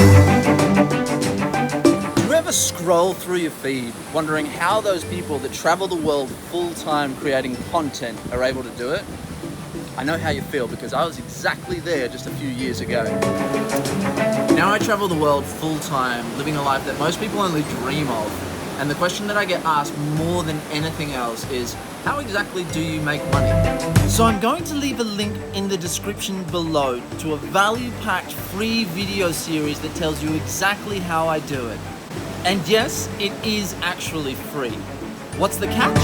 Do you ever scroll through your feed wondering how those people that travel the world full-time creating content are able to do it? I know how you feel because I was exactly there just a few years ago. Now I travel the world full-time, living a life that most people only dream of. And the question that I get asked more than anything else is, how exactly do you make money? So I'm going to leave a link in the description below to a value-packed free video series that tells you exactly how I do it. And yes, it is actually free. What's the catch?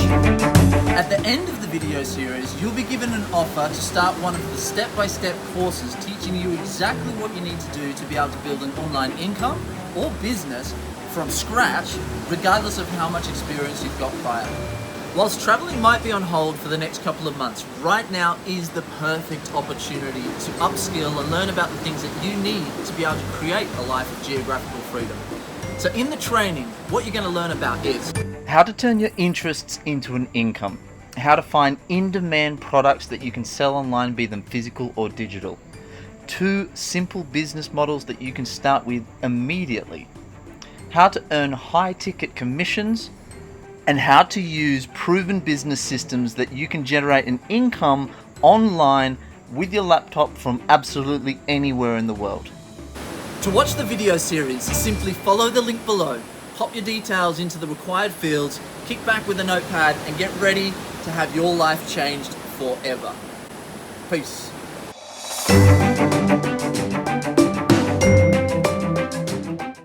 At the end of the video series, you'll be given an offer to start one of the step-by-step courses teaching you exactly what you need to do to be able to build an online income or business from scratch, regardless of how much experience you've got prior. Whilst traveling might be on hold for the next couple of months, right now is the perfect opportunity to upskill and learn about the things that you need to be able to create a life of geographical freedom. So in the training, what you're going to learn about is how to turn your interests into an income, how to find in-demand products that you can sell online, be them physical or digital, 2 simple business models that you can start with immediately, how to earn high-ticket commissions, and how to use proven business systems that you can generate an income online with your laptop from absolutely anywhere in the world. To watch the video series, simply follow the link below, pop your details into the required fields, kick back with a notepad, and get ready to have your life changed forever. Peace.